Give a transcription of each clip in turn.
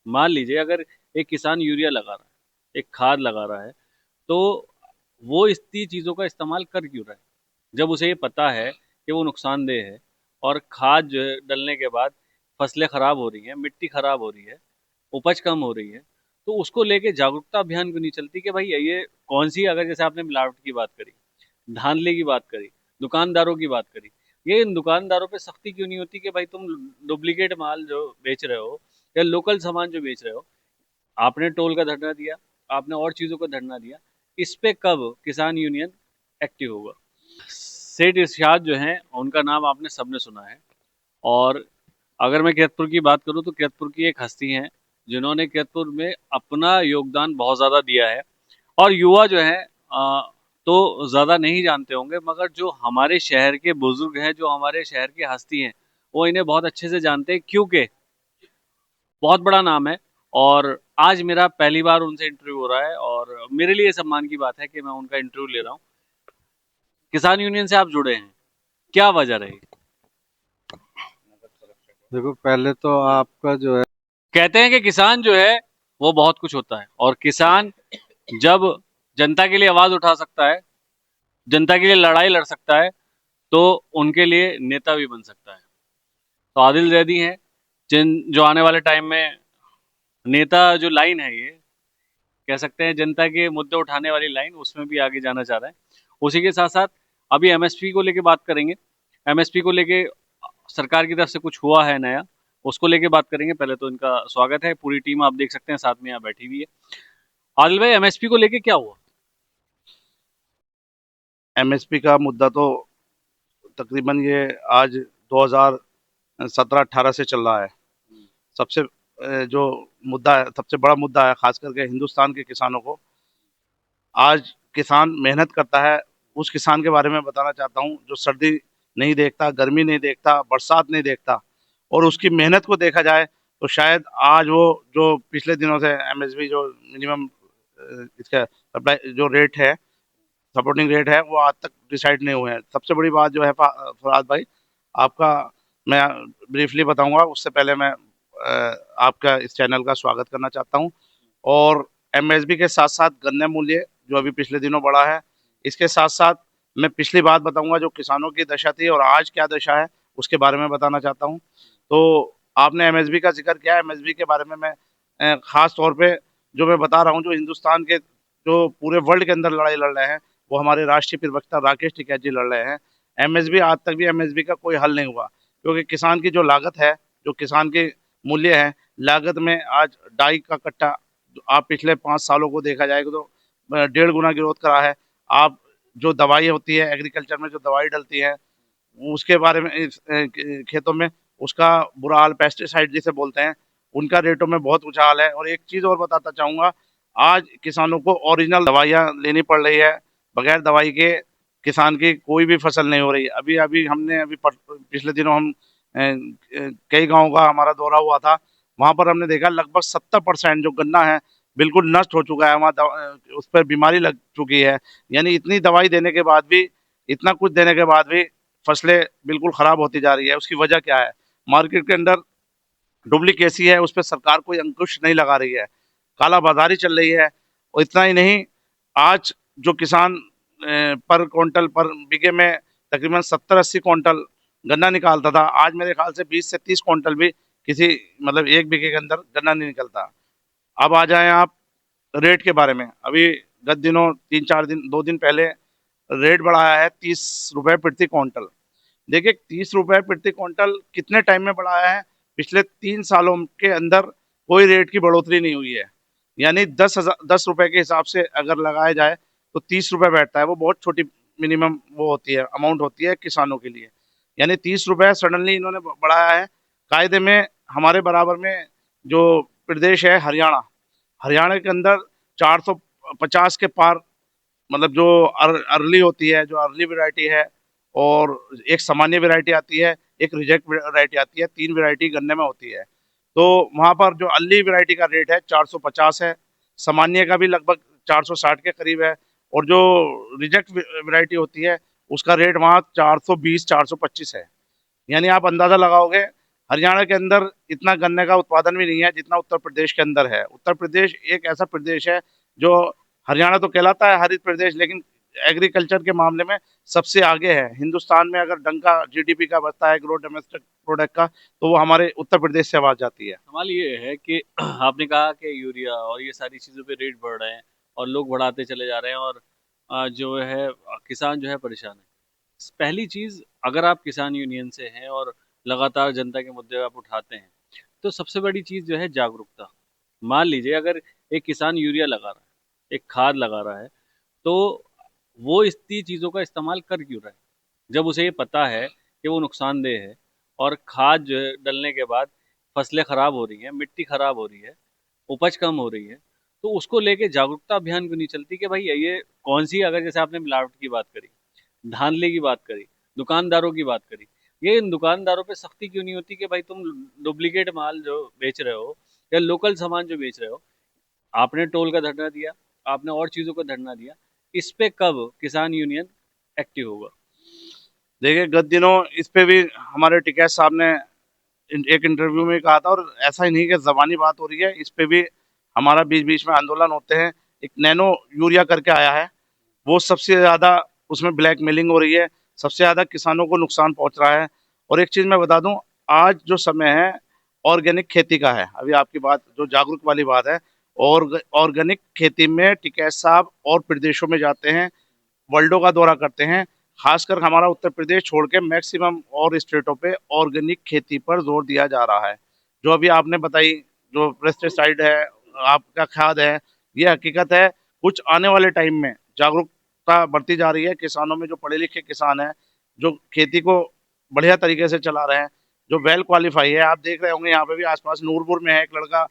मान लीजिए अगर एक किसान यूरिया लगा रहा है, एक खाद लगा रहा है, तो वो इतनी चीज़ों का इस्तेमाल कर क्यों रहा है? जब उसे ये पता है कि वो नुकसानदेह है, और खाद जो है डलने के बाद फसलें खराब हो रही हैं, मिट्टी खराब हो रही है, उपज कम हो रही है, तो उसको लेके जागरूकता अभियान क्यों नहीं चलती कि भाई ये कौन सी, अगर जैसे आपने मिलावट की बात करी, धांधली की बात करी, दुकानदारों की बात करी, ये इन दुकानदारों पे सख्ती क्यों नहीं होती कि भाई तुम डुप्लीकेट माल जो बेच रहे हो या लोकल सामान जो बेच रहे हो, आपने टोल का धरना दिया, आपने और चीजों का धरना दिया, इस पे कब किसान यूनियन एक्टिव होगा? सेठ इरशाद जो हैं उनका नाम आपने सबने सुना है। और अगर मैं कीरतपुर की बात करूं तो कीरतपुर की एक हस्ती हैं जिन्होंने कीरतपुर में अपना योगदान बहुत ज़्यादा दिया है। और युवा जो है तो ज़्यादा नहीं जानते होंगे, मगर जो हमारे शहर के बुजुर्ग हैं, जो हमारे शहर के हस्ती हैं, वो इन्हें बहुत अच्छे से जानते हैं, क्योंकि बहुत बड़ा नाम है। और आज मेरा पहली बार उनसे इंटरव्यू हो रहा है, और मेरे लिए सम्मान की बात है कि मैं उनका इंटरव्यू ले रहा हूँ। किसान यूनियन से आप जुड़े हैं, क्या वजह रही? देखो, पहले तो आपका जो है। कहते हैं कि किसान जो है वो बहुत कुछ होता है, और किसान जब जनता के लिए आवाज उठा सकता है, जनता के लिए लड़ाई लड़ सकता है, तो उनके लिए नेता भी बन सकता है। तो आदिल जैदी हैं जिन जो आने वाले टाइम में नेता जो लाइन है, ये कह सकते हैं जनता के मुद्दे उठाने वाली लाइन, उसमें भी आगे जाना चाह रहा है। उसी के साथ साथ अभी एमएसपी को लेके बात करेंगे। एमएसपी को लेके सरकार की तरफ से कुछ हुआ है नया, उसको लेके बात करेंगे। पहले तो इनका स्वागत है, पूरी टीम आप देख सकते हैं साथ में यहाँ बैठी हुई है। आदिल भाई, एमएसपी को लेके क्या हुआ? एमएसपी का मुद्दा तो तकरीबन ये आज 2017-18 से चल रहा है। सबसे जो मुद्दा है, सबसे बड़ा मुद्दा है, खास करके हिंदुस्तान के किसानों को। आज किसान मेहनत करता है, उस किसान के बारे में बताना चाहता हूँ जो सर्दी नहीं देखता, गर्मी नहीं देखता, बरसात नहीं देखता, और उसकी मेहनत को देखा जाए तो शायद आज वो जो पिछले दिनों से एमएसपी जो मिनिमम इसका सप्लाई जो रेट है, सपोर्टिंग रेट है, वो आज तक डिसाइड नहीं हुए हैं। सबसे बड़ी बात जो है फराज भाई, आपका मैं ब्रीफली बताऊंगा, उससे पहले मैं आपका इस चैनल का स्वागत करना चाहता हूं। और एमएसपी के साथ साथ गन्ना मूल्य जो अभी पिछले दिनों बढ़ा है, इसके साथ साथ मैं पिछली बात बताऊंगा जो किसानों की दशा थी और आज क्या दशा है, उसके बारे में बताना चाहता हूं। तो आपने एमएसपी का जिक्र किया, एमएसपी के बारे में मैं खास तौर पे जो मैं बता रहा हूँ, जो हिंदुस्तान के जो पूरे वर्ल्ड के अंदर लड़ाई लड़ रहे हैं, वो हमारे राष्ट्रीय प्रवक्ता राकेश टिकैत जी लड़ रहे हैं। एमएसपी आज तक भी एमएसपी का कोई हल नहीं हुआ, क्योंकि किसान की जो लागत है, जो किसान के मूल्य है, लागत में आज डाई का कट्टा आप पिछले 5 सालों को देखा जाएगा तो 1.5 गुना ग्रोथ करा है। आप जो दवाई होती है एग्रीकल्चर में, जो दवाई डलती है उसके बारे में खेतों में उसका बुरा हाल, पेस्टिसाइड जिसे बोलते हैं, उनका रेटों में बहुत उछाल है। और एक चीज़ और बताता चाहूँगा, आज किसानों को ओरिजिनल दवाइयाँ लेनी पड़ रही है, बगैर दवाई के किसान की कोई भी फसल नहीं हो रही। अभी अभी हमने अभी पिछले दिनों हम कई गाँव का हमारा दौरा हुआ था, वहाँ पर हमने देखा लगभग 70% जो गन्ना है बिल्कुल नष्ट हो चुका है, वहाँ उस पर बीमारी लग चुकी है। यानी इतनी दवाई देने के बाद भी, इतना कुछ देने के बाद भी फसलें बिल्कुल खराब होती जा रही है। उसकी वजह क्या है? मार्केट के अंदर डुप्लीकेसी है, उस पर सरकार कोई अंकुश नहीं लगा रही है, काला बाजारी चल रही है। और इतना ही नहीं, आज जो किसान पर क्विंटल पर बीघे में तकरीबन 70-80 क्विंटल गन्ना निकालता था, आज मेरे ख्याल से 20 से 30 क्विंटल भी किसी मतलब एक बीघे के अंदर गन्ना नहीं निकलता। अब आ जाएं आप रेट के बारे में। अभी गत दिनों 3-4 दिन 2 दिन पहले रेट बढ़ाया है 30 रुपए प्रति क्विंटल। देखिए, 30 रुपए प्रति क्विंटल कितने टाइम में बढ़ाया है? पिछले 3 सालों के अंदर कोई रेट की बढ़ोतरी नहीं हुई है। यानी 10 रुपए के हिसाब से अगर लगाया जाए तो 30 रुपए बैठता है, वो बहुत छोटी मिनिमम वो होती है, अमाउंट होती है किसानों के लिए। यानी 30 रुपए सडनली इन्होंने बढ़ाया है। कायदे में हमारे बराबर में जो प्रदेश है हरियाणा, हरियाणा के अंदर 450 के पार, मतलब जो अर्ली होती है, जो अर्ली वैरायटी है, और एक सामान्य वैरायटी आती है, एक रिजेक्ट वैरायटी आती है, 3 वैरायटी गन्ने में होती है। तो वहाँ पर जो अर्ली वैरायटी का रेट है 450 है, सामान्य का भी लगभग 460 के करीब है, और जो रिजेक्ट वैरायटी होती है उसका रेट वहाँ 420-425 है। यानी आप अंदाज़ा लगाओगे, हरियाणा के अंदर इतना गन्ने का उत्पादन भी नहीं है जितना उत्तर प्रदेश के अंदर है। उत्तर प्रदेश एक ऐसा प्रदेश है जो, हरियाणा तो कहलाता है हरित प्रदेश, लेकिन एग्रीकल्चर के मामले में सबसे आगे है। हिंदुस्तान में अगर डंका जीडीपी का बजता है, ग्रोथ डोमेस्टिक प्रोडक्ट का, तो वो हमारे उत्तर प्रदेश से आवाज जाती है। सवाल ये है कि आपने कहा कि यूरिया और ये सारी चीज़ों पे रेट बढ़ रहे हैं और लोग बढ़ाते चले जा रहे हैं और जो है किसान जो है परेशान है। पहली चीज़, अगर आप किसान यूनियन से हैं और लगातार जनता के मुद्दे आप उठाते हैं, तो सबसे बड़ी चीज़ जो है जागरूकता। मान लीजिए अगर एक किसान यूरिया लगा रहा है, एक खाद लगा रहा है, तो वो इतनी चीज़ों का इस्तेमाल कर क्यों रहा है? जब उसे ये पता है कि वो नुकसानदेह है और खाद जो है डलने के बाद फसलें खराब हो रही हैं, मिट्टी खराब हो रही है, उपज कम हो रही है, तो उसको लेके जागरूकता अभियान क्यों नहीं चलती कि भाई ये कौन सी, अगर जैसे आपने मिलावट की बात करी, धांधले की बात करी, दुकानदारों की बात करी, ये इन दुकानदारों पे सख्ती क्यों नहीं होती कि भाई तुम डुप्लीकेट माल जो बेच रहे हो या लोकल सामान जो बेच रहे हो, आपने टोल का धरना दिया, आपने और चीज़ों का धरना दिया, इस पे कब किसान यूनियन एक्टिव होगा? देखिए, गत दिनों इस पे भी हमारे टिकैत साहब ने एक इंटरव्यू में कहा था, और ऐसा ही नहीं कि जबानी बात हो रही है, इस पे भी हमारा बीच बीच में आंदोलन होते हैं। एक नैनो यूरिया करके आया है, वो सबसे ज़्यादा, उसमें ब्लैकमेलिंग हो रही है, सबसे ज़्यादा किसानों को नुकसान पहुंच रहा है। और एक चीज़ मैं बता दूं, आज जो समय है ऑर्गेनिक खेती का है। अभी आपकी बात जो जागरूक वाली बात है, और ऑर्गेनिक खेती में टिकैत साहब और प्रदेशों में जाते हैं, वर्ल्डों का दौरा करते हैं। खासकर हमारा उत्तर प्रदेश छोड़ के मैक्सिमम और स्टेटों पे ऑर्गेनिक खेती पर जोर दिया जा रहा है। जो अभी आपने बताई, जो पेस्टिसाइड है, आपका खाद है, ये हकीकत है। कुछ आने वाले टाइम में जागरूकता बढ़ती जा रही है किसानों में। जो पढ़े लिखे किसान हैं, जो खेती को बढ़िया तरीके से चला रहे हैं, जो वेल क्वालिफाई है। आप देख रहे होंगे यहाँ पे भी आसपास नूरपुर में है एक लड़का,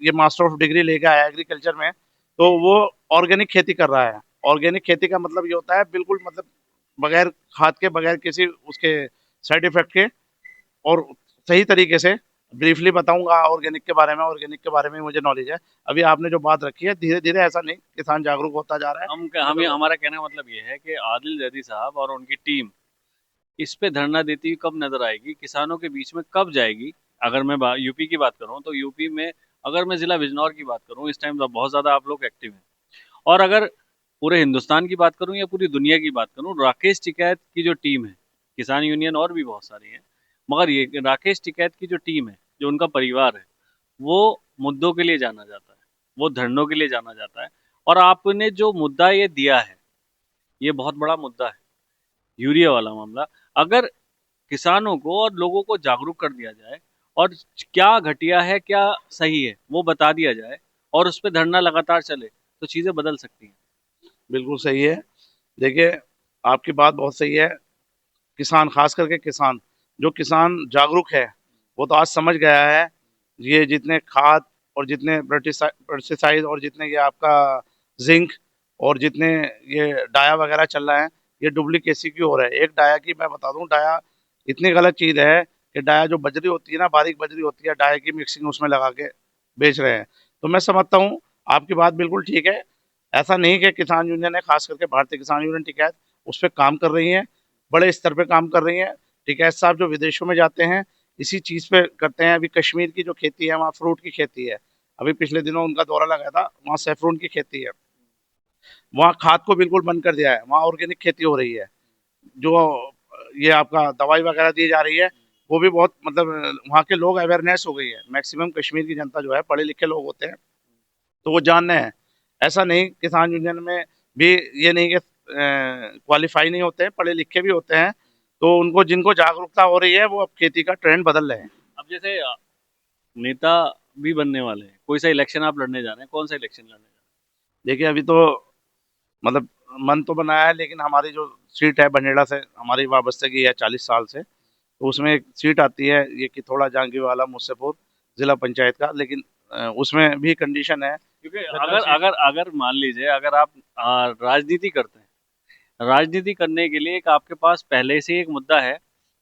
ये मास्टर ऑफ डिग्री लेके आया एग्रीकल्चर में, तो वो ऑर्गेनिक खेती कर रहा है। ऑर्गेनिक खेती का मतलब ये होता है बिल्कुल, मतलब बगैर खाद के, बगैर किसी उसके साइड इफेक्ट के, और सही तरीके से। ब्रीफली बताऊंगा ऑर्गेनिक के बारे में, ऑर्गेनिक के बारे में मुझे नॉलेज है। अभी आपने जो बात रखी है, धीरे धीरे ऐसा नहीं, किसान जागरूक होता जा रहा है। हमें हमारा कहने का मतलब ये है कि आदिल जैदी साहब और उनकी टीम इस पे धरना देती हुई कब नजर आएगी, किसानों के बीच में कब जाएगी? अगर मैं यूपी की बात करूं तो यूपी में, अगर मैं जिला बिजनौर की बात करूं, इस टाइम बहुत ज़्यादा आप लोग एक्टिव हैं। और अगर पूरे हिंदुस्तान की बात करूं या पूरी दुनिया की बात करूं, राकेश टिकैत की जो टीम है, किसान यूनियन और भी बहुत सारी है, मगर ये राकेश टिकैत की जो टीम है, जो उनका परिवार है, वो मुद्दों के लिए जाना जाता है, वो धरनों के लिए जाना जाता है। और आपने जो मुद्दा ये दिया है, ये बहुत बड़ा मुद्दा है, यूरिया वाला मामला। अगर किसानों को और लोगों को जागरूक कर दिया जाए और क्या घटिया है क्या सही है वो बता दिया जाए और उस पर धरना लगातार चले, तो चीज़ें बदल सकती हैं। बिल्कुल सही है। देखिए, आपकी बात बहुत सही है। किसान, खास करके किसान, जो किसान जागरूक है, वो तो आज समझ गया है, ये जितने खाद और जितने पेस्टिसाइड और जितने ये आपका जिंक और जितने ये डाया वगैरह चल रहा है, ये डुप्लीकेसी क्यों हो रहा है। एक डाया की मैं बता दूं, डाया इतनी गलत चीज़ है कि डाया जो बजरी होती है ना, बारीक बजरी होती है, डाया की मिक्सिंग उसमें लगा के बेच रहे हैं। तो मैं समझता हूँ आपकी बात बिल्कुल ठीक है। ऐसा नहीं कि किसान यूनियन है, खास करके भारतीय किसान यूनियन टिकैत उस पर काम कर रही है, बड़े स्तर पे काम कर रही हैं। टिकैत साहब जो विदेशों में जाते हैं, इसी चीज़ पे करते हैं। अभी कश्मीर की जो खेती है, वहाँ फ्रूट की खेती है। अभी पिछले दिनों उनका दौरा लगा था, वहाँ सैफरन की खेती है। वहाँ खाद को बिल्कुल बंद कर दिया है, वहाँ ऑर्गेनिक खेती हो रही है। जो ये आपका दवाई वगैरह दी जा रही है, वो भी बहुत, मतलब वहाँ के लोग अवेयरनेस हो गई है। मैक्सिमम कश्मीर की जनता जो है, पढ़े लिखे लोग होते हैं, तो वो जान रहे हैं। ऐसा नहीं, किसान यूनियन में भी ये नहीं कि क्वालिफाई नहीं होते हैं, पढ़े लिखे भी होते हैं। तो उनको, जिनको जागरूकता हो रही है, वो अब खेती का ट्रेंड बदल रहे हैं। अब जैसे नेता भी बनने वाले हैं, कोई सा इलेक्शन आप लड़ने जा रहे हैं, कौन सा इलेक्शन लड़ने जा देखिए, अभी तो मतलब मन तो बनाया है, लेकिन हमारी जो सीट है बनेड़ा से, हमारी वाबस्तगी है 40 साल से, तो उसमें एक सीट आती है ये कि थोड़ा जांगी वाला मुझसेपुर जिला पंचायत का। लेकिन उसमें भी कंडीशन है। रहे हैं? क्योंकि अगर अगर अगर मान लीजिए अगर आप राजनीति करते हैं, राजनीति करने के लिए एक आपके पास पहले से ही एक मुद्दा है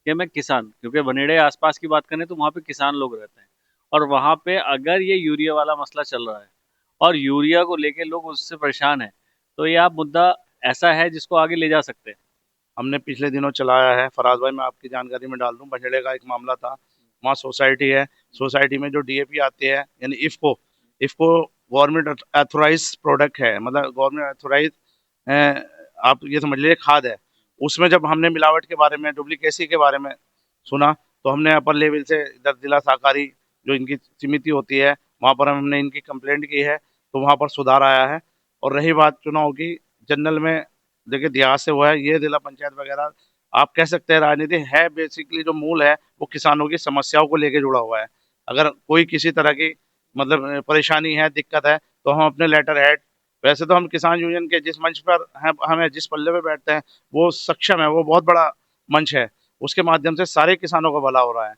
कि मैं किसान, क्योंकि बनेड़े आसपास की बात करें तो वहाँ पे किसान लोग रहते हैं, और वहाँ पे अगर ये यूरिया वाला मसला चल रहा है और यूरिया को लेके लोग उससे परेशान हैं, तो ये आप मुद्दा ऐसा है जिसको आगे ले जा सकते हैं। हमने पिछले दिनों चलाया है, फराज भाई मैं आपकी जानकारी में डाल दूं, बछड़े का एक मामला था। वहाँ सोसाइटी है, सोसाइटी में जो डीएपी आती है यानी IFFCO, IFFCO government authorise product है, मतलब गवर्नमेंट अथोराइज, आप ये समझ लीजिए खाद है। उसमें जब हमने मिलावट के बारे में, डुप्लीकेसी के बारे में सुना, तो हमने अपर लेवल से इधर जिला सहकारी जो इनकी समिति होती है वहाँ पर हमने इनकी कंप्लेंट की है, तो वहाँ पर सुधार आया है। और रही बात चुनाव की, जनरल में देखिए देहात से हुआ है, ये जिला पंचायत वगैरह आप कह सकते हैं राजनीति है, बेसिकली जो मूल है वो किसानों की समस्याओं को लेके जुड़ा हुआ है। अगर कोई किसी तरह की मतलब परेशानी है, दिक्कत है, तो हम अपने लेटर हेड, वैसे तो हम किसान यूनियन के जिस मंच पर हैं, हमें जिस पल्ले पे बैठते हैं वो सक्षम है, वो बहुत बड़ा मंच है, उसके माध्यम से सारे किसानों का भला हो रहा है।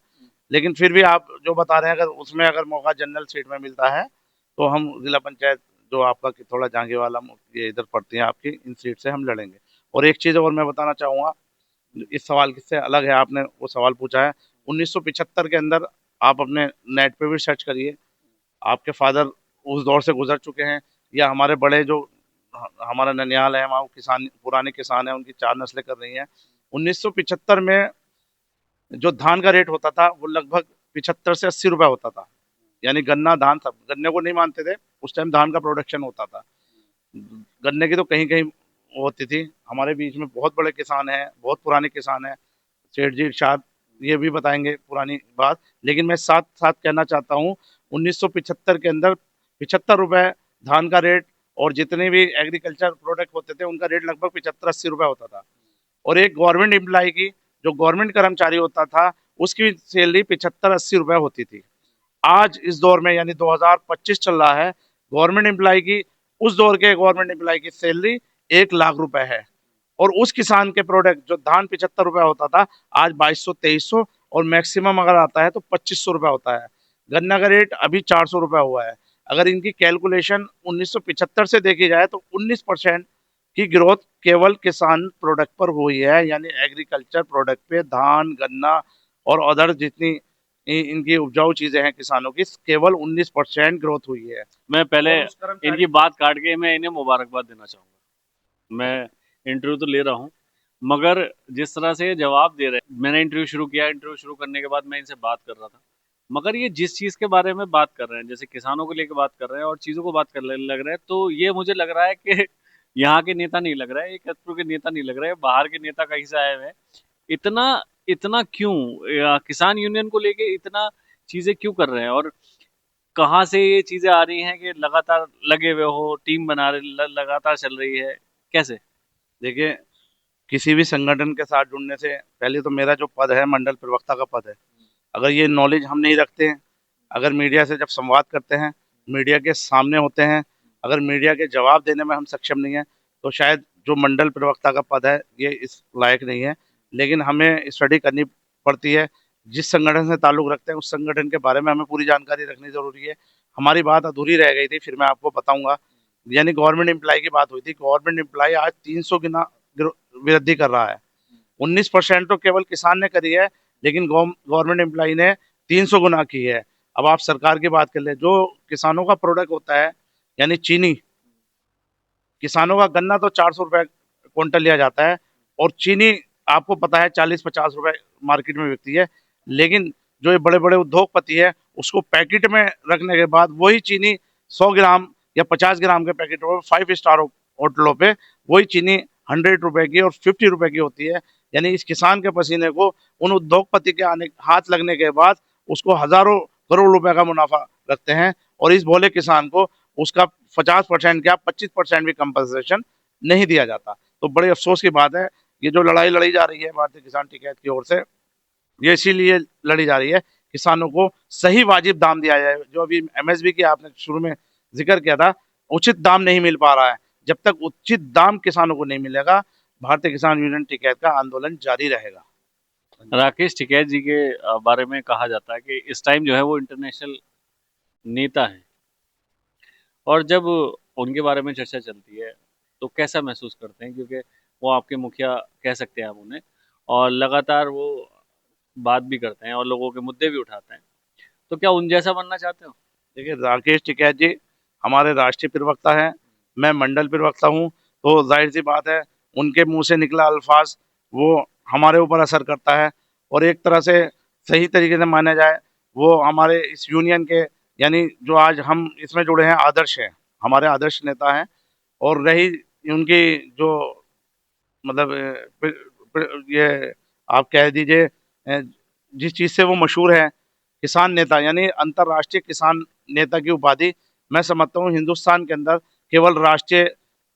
लेकिन फिर भी आप जो बता रहे हैं, अगर उसमें अगर मौका जनरल सीट में मिलता है तो हम जिला पंचायत जो आपका कि थोड़ा जांगे वाला ये इधर पड़ती है आपकी, इन सीट से हम लड़ेंगे। और एक चीज़ और मैं बताना चाहूँगा, इस सवाल से अलग है, आपने वो सवाल पूछा है 1975 के अंदर, आप अपने नेट पे भी सर्च करिए, आपके फादर उस दौर से गुजर चुके हैं, या हमारे बड़े जो हमारा ननिहाल है वहाँ वो किसान, पुराने किसान हैं, उनकी 4 नस्लें कर रही हैं। 1975 में जो धान का रेट होता था वो लगभग 75 से 80 रुपए होता था, यानी गन्ना धान सब गन्ने को नहीं मानते थे, उस टाइम धान का प्रोडक्शन होता था, गन्ने की तो कहीं कहीं होती थी। हमारे बीच में बहुत बड़े किसान हैं, बहुत पुराने किसान हैं, सेठ जी इरशाद ये भी बताएंगे पुरानी बात। लेकिन मैं साथ साथ कहना चाहता हूँ 1975 के अंदर 75 रुपए धान का रेट, और जितने भी एग्रीकल्चर प्रोडक्ट होते थे उनका रेट लगभग 75-80 रुपए होता था। और एक गवर्नमेंट एम्प्लॉय की, जो गवर्नमेंट कर्मचारी होता था, उसकी सैलरी 75-80 रुपए होती थी। आज इस दौर में यानी 2025 चल रहा है, गवर्नमेंट एम्प्लॉय की, उस दौर के गवर्नमेंट एम्प्लॉय की सैलरी 1 लाख रुपए है। और उस किसान के प्रोडक्ट जो धान 75 रुपए होता था, आज 2200-2300, और मैक्सिमम अगर आता है तो 2500 रुपए होता है। गन्ना का रेट अभी 400 रुपए हुआ है। अगर इनकी कैलकुलेशन 1975 से देखी जाए तो 19% की ग्रोथ केवल किसान प्रोडक्ट पर हुई है, यानी एग्रीकल्चर प्रोडक्ट पे, धान, गन्ना और अदर जितनी इनकी उपजाऊ चीजें हैं किसानों की, केवल 19% ग्रोथ हुई है। मैं पहले और उस कर्मचारी इनकी बात काट के मैं इन्हें मुबारकबाद देना चाहूँगा। मैं इंटरव्यू तो ले रहा हूँ, मगर जिस तरह से ये जवाब दे रहे हैं, मैंने इंटरव्यू शुरू किया, इंटरव्यू शुरू करने के बाद मैं इनसे बात कर रहा था, मगर ये जिस चीज़ के बारे में बात कर रहे हैं, जैसे किसानों को लेकर बात कर रहे हैं और चीज़ों को बात करने लग रहे हैं, तो ये मुझे लग रहा है कि यहाँ के नेता नहीं लग रहा है, ये कतपुर के नेता नहीं लग रहे हैं, बाहर के नेता कहीं से आए हुए हैं। इतना इतना क्यों किसान यूनियन को लेके इतना चीज़ें क्यों कर रहे हैं, और कहाँ से ये चीज़ें आ रही हैं कि लगातार लगे हुए हो, टीम बना रहे, लगातार चल रही है, कैसे? देखिए, किसी भी संगठन के साथ जुड़ने से पहले तो मेरा जो पद है मंडल प्रवक्ता का पद है, अगर ये नॉलेज हम नहीं रखते हैं, अगर मीडिया से जब संवाद करते हैं, मीडिया के सामने होते हैं, अगर मीडिया के जवाब देने में हम सक्षम नहीं हैं, तो शायद जो मंडल प्रवक्ता का पद है ये इस लायक नहीं है। लेकिन हमें स्टडी करनी पड़ती है, जिस संगठन से ताल्लुक़ रखते हैं उस संगठन के बारे में हमें पूरी जानकारी रखनी ज़रूरी है। हमारी बात अधूरी रह गई थी, फिर मैं आपको बताऊँगा, यानी गवर्नमेंट एम्प्लॉय की बात हुई थी। गवर्नमेंट एम्प्लॉय आज 300 गुना वृद्धि कर रहा है। 19% तो केवल किसान ने करी है, लेकिन गवर्नमेंट एम्प्लॉय ने 300 गुना की है। अब आप सरकार की बात कर ले, जो किसानों का प्रोडक्ट होता है यानी चीनी, किसानों का गन्ना तो 400 रुपए क्विंटल लिया जाता है, और चीनी आपको पता है 40-50 रुपए मार्केट में बिकती है। लेकिन जो ये बड़े बड़े उद्योगपति है, उसको पैकेट में रखने के बाद वही चीनी 100 ग्राम या 50 ग्राम के पैकेटों में 5 स्टार होटलों पे वही चीनी 100 रुपए की और 50 रुपए की होती है। यानी इस किसान के पसीने को उन उद्योगपति के आने हाथ लगने के बाद उसको हजारों करोड़ रुपए का मुनाफा रखते हैं, और इस भोले किसान को उसका 50% क्या 25% भी कंपनसेशन नहीं दिया जाता। तो बड़े अफसोस की बात है, ये जो लड़ाई लड़ी जा रही है भारतीय किसान टिकैत की ओर से, ये इसीलिए लड़ी जा रही है किसानों को सही वाजिब दाम दिया जाए। जो अभी एमएसपी की आपने शुरू में जिक्र किया था, उचित दाम नहीं मिल पा रहा है। जब तक उचित दाम किसानों को नहीं मिलेगा, भारतीय किसान यूनियन टिकैत का आंदोलन जारी रहेगा। राकेश टिकैत जी के बारे में कहा जाता है कि इस टाइम जो है वो इंटरनेशनल नेता हैं, और जब उनके बारे में चर्चा चलती है तो कैसा महसूस करते हैं, क्योंकि वो आपके मुखिया कह सकते हैं आप उन्हें, और लगातार वो बात भी करते हैं और लोगों के मुद्दे भी उठाते हैं, तो क्या उन जैसा बनना चाहते हो? देखिए, राकेश टिकैत जी हमारे राष्ट्रीय प्रवक्ता हैं, मैं मंडल प्रवक्ता हूँ, तो जाहिर सी बात है उनके मुंह से निकला अल्फाज वो हमारे ऊपर असर करता है। और एक तरह से सही तरीके से माना जाए, वो हमारे इस यूनियन के, यानी जो आज हम इसमें जुड़े हैं, आदर्श हैं, हमारे आदर्श नेता हैं। और रही उनकी जो मतलब ये आप कह दीजिए जिस चीज़ से वो मशहूर है, किसान नेता, यानी अंतर्राष्ट्रीय किसान नेता की उपाधि मैं समझता हूँ हिंदुस्तान के अंदर केवल राष्ट्रीय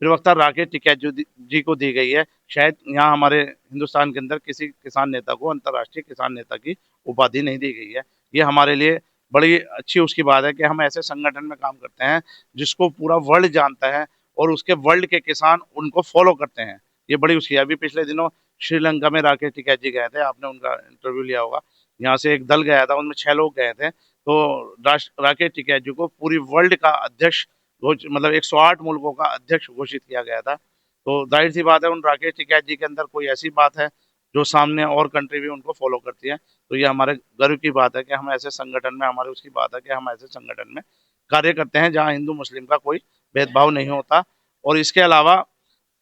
प्रवक्ता राकेश टिकैत जी को दी गई है। शायद यहाँ हमारे हिंदुस्तान के अंदर किसी किसान नेता को अंतर्राष्ट्रीय किसान नेता की उपाधि नहीं दी गई है। ये हमारे लिए बड़ी अच्छी उसकी बात है कि हम ऐसे संगठन में काम करते हैं जिसको पूरा वर्ल्ड जानता है और उसके वर्ल्ड के किसान उनको फॉलो करते हैं। ये बड़ी उसकी है। अभी पिछले दिनों श्रीलंका में राकेश टिकैत जी गए थे, आपने उनका इंटरव्यू लिया होगा। यहाँ से एक दल गया था, उनमें 6 लोग गए थे। तो राकेश टिकैत जी को पूरी वर्ल्ड का अध्यक्ष मतलब 108 मुल्कों का अध्यक्ष घोषित किया गया था। तो जाहिर सी बात है उन राकेश टिकैत जी के अंदर कोई ऐसी बात है जो सामने और कंट्री भी उनको फॉलो करती है। तो ये हमारे गर्व की बात है कि हम ऐसे संगठन में, हमारे उसकी बात है कि हम ऐसे संगठन में कार्य करते हैं जहाँ हिंदू मुस्लिम का कोई भेदभाव नहीं होता। और इसके अलावा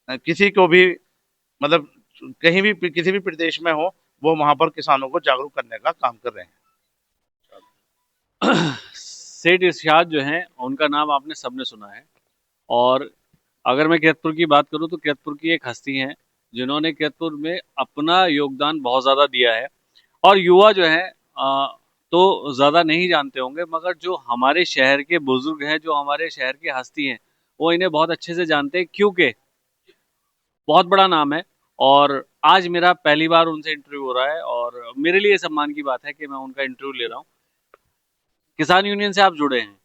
किसी को भी मतलब कहीं भी किसी भी प्रदेश में हो, वो वहां पर किसानों को जागरूक करने का काम कर रहे हैं। सेठ इरशाद जो हैं उनका नाम आपने सबने सुना है। और अगर मैं कीरतपुर की बात करूं तो कीरतपुर की एक हस्ती हैं जिन्होंने कीरतपुर में अपना योगदान बहुत ज़्यादा दिया है। और युवा जो है तो ज़्यादा नहीं जानते होंगे, मगर जो हमारे शहर के बुजुर्ग हैं, जो हमारे शहर की हस्ती हैं, वो इन्हें बहुत अच्छे से जानते हैं, क्योंकि बहुत बड़ा नाम है। और आज मेरा पहली बार उनसे इंटरव्यू हो रहा है और मेरे लिए सम्मान की बात है कि मैं उनका इंटरव्यू ले रहा हूँ। किसान यूनियन से आप जुड़े हैं,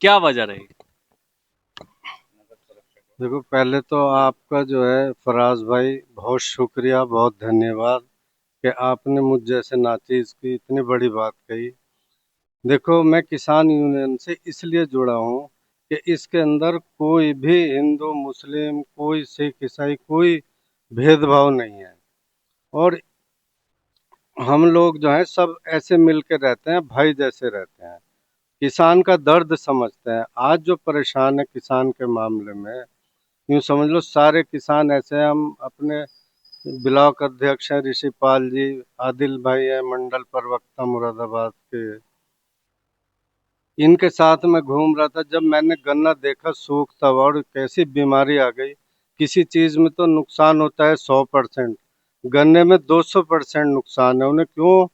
क्या वजह रही? देखो, पहले तो आपका जो है फराज भाई, बहुत शुक्रिया, बहुत धन्यवाद कि आपने मुझ जैसे नाचीज की इतनी बड़ी बात कही। देखो, मैं किसान यूनियन से इसलिए जुड़ा हूँ कि इसके अंदर कोई भी हिंदू मुस्लिम, कोई सिख ईसाई, कोई भेदभाव नहीं है। और हम लोग जो है सब ऐसे मिल के रहते हैं, भाई जैसे रहते हैं, किसान का दर्द समझते हैं। आज जो परेशान है किसान के मामले में, यूँ समझ लो सारे किसान ऐसे हैं। हम अपने ब्लॉक अध्यक्ष हैं ऋषिपाल जी, आदिल भाई है मंडल प्रवक्ता मुरादाबाद के, इनके साथ में घूम रहा था। जब मैंने गन्ना देखा सूखता हुआ और कैसी बीमारी आ गई। किसी चीज में तो नुकसान होता है 100%, गन्ने में 200% नुकसान है। उन्हें क्यों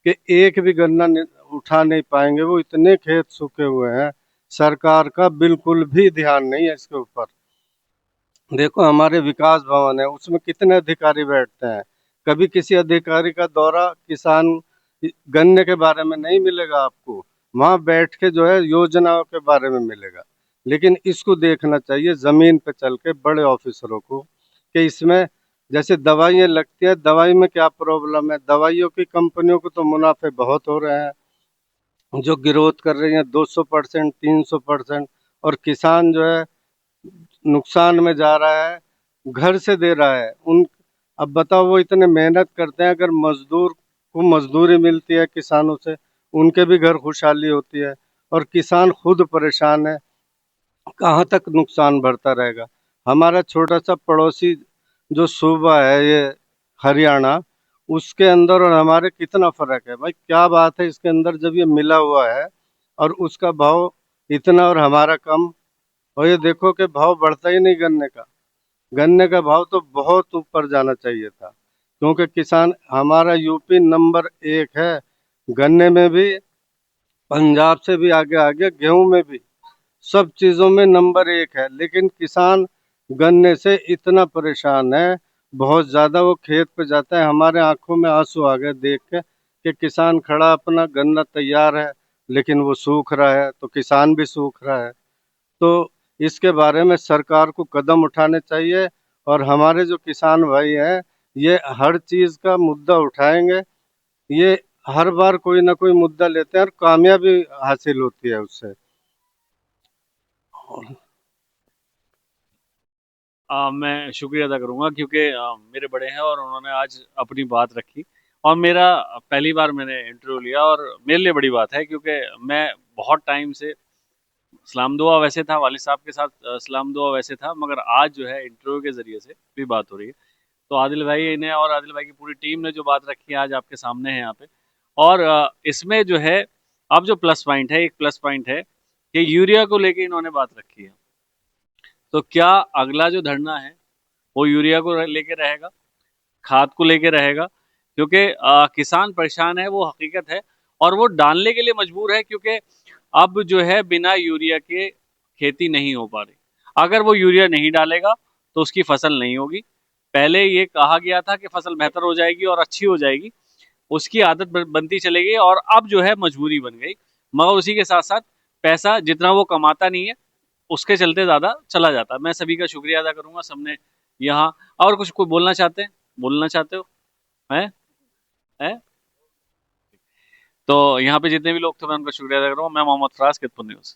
कि एक भी गन्ना उठा नहीं पाएंगे, वो इतने खेत सूखे हुए हैं। सरकार का बिल्कुल भी ध्यान नहीं है इसके ऊपर। देखो, हमारे विकास भवन है, उसमें कितने अधिकारी बैठते हैं। कभी किसी अधिकारी का दौरा किसान गन्ने के बारे में नहीं मिलेगा आपको। वहां बैठ के जो है योजनाओं के बारे में मिलेगा। लेकिन इसको देखना चाहिए जमीन पे चल के बड़े ऑफिसरों को कि इसमें जैसे दवाइयाँ लगती है, दवाई में क्या प्रॉब्लम है। दवाइयों की कंपनियों को तो मुनाफे बहुत हो रहे हैं, जो ग्रोथ कर रही है 200%, 300%, और किसान जो है नुकसान में जा रहा है, घर से दे रहा है उन। अब बताओ, वो इतने मेहनत करते हैं, अगर मजदूर को मजदूरी मिलती है किसानों से, उनके भी घर खुशहाली होती है। और किसान खुद परेशान है, कहाँ तक नुकसान बढ़ता रहेगा। हमारा छोटा सा पड़ोसी जो सूबा है ये हरियाणा, उसके अंदर और हमारे कितना फर्क है भाई। क्या बात है इसके अंदर, जब ये मिला हुआ है और उसका भाव इतना और हमारा कम। और ये देखो कि भाव बढ़ता ही नहीं गन्ने का। गन्ने का भाव तो बहुत ऊपर जाना चाहिए था, क्योंकि किसान हमारा यूपी नंबर 1 है गन्ने में भी, पंजाब से भी आगे आ गया, गेहूं में भी, सब चीजों में नंबर 1 है। लेकिन किसान गन्ने से इतना परेशान है, बहुत ज्यादा। वो खेत पे जाता है, हमारे आंखों में आंसू आ गए देख के कि किसान खड़ा, अपना गन्ना तैयार है, लेकिन वो सूख रहा है, तो किसान भी सूख रहा है। तो इसके बारे में सरकार को कदम उठाने चाहिए। और हमारे जो किसान भाई हैं, ये हर चीज का मुद्दा उठाएंगे। ये हर बार कोई ना कोई मुद्दा लेते हैं और कामयाबी हासिल होती है उससे। मैं शुक्रिया अदा करूंगा क्योंकि मेरे बड़े हैं और उन्होंने आज अपनी बात रखी। और मेरा पहली बार मैंने इंटरव्यू लिया और मेरे लिए बड़ी बात है, क्योंकि मैं बहुत टाइम से सलाम दुआ वैसे था, वालिद साहब के साथ सलाम दुआ वैसे था, मगर आज जो है इंटरव्यू के ज़रिए से भी बात हो रही है। तो आदिल भाई ने और आदिल भाई की पूरी टीम ने जो बात रखी है आज आपके सामने है यहाँ पे। और इसमें जो है अब जो प्लस पॉइंट है, एक प्लस पॉइंट है कि यूरिया को लेके इन्होंने बात रखी है। तो क्या अगला जो धरना है वो यूरिया को लेके रहेगा, खाद को लेके रहेगा? क्योंकि किसान परेशान है, वो हकीकत है, और वो डालने के लिए मजबूर है क्योंकि अब जो है बिना यूरिया के खेती नहीं हो पा रही। अगर वो यूरिया नहीं डालेगा तो उसकी फसल नहीं होगी। पहले ये कहा गया था कि फसल बेहतर हो जाएगी और अच्छी हो जाएगी, उसकी आदत बनती चली गई और अब जो है मजबूरी बन गई। मगर उसी के साथ साथ पैसा जितना वो कमाता नहीं है, उसके चलते ज़्यादा चला जाता है। मैं सभी का शुक्रिया अदा करूंगा, सबने यहाँ। और कुछ कोई बोलना चाहते हैं, बोलना चाहते हो? है तो यहाँ पे जितने भी लोग थे मैं उनका शुक्रिया अदा कर रहा हूँ। मैं मोहम्मद फराज, कितपुर न्यूज़।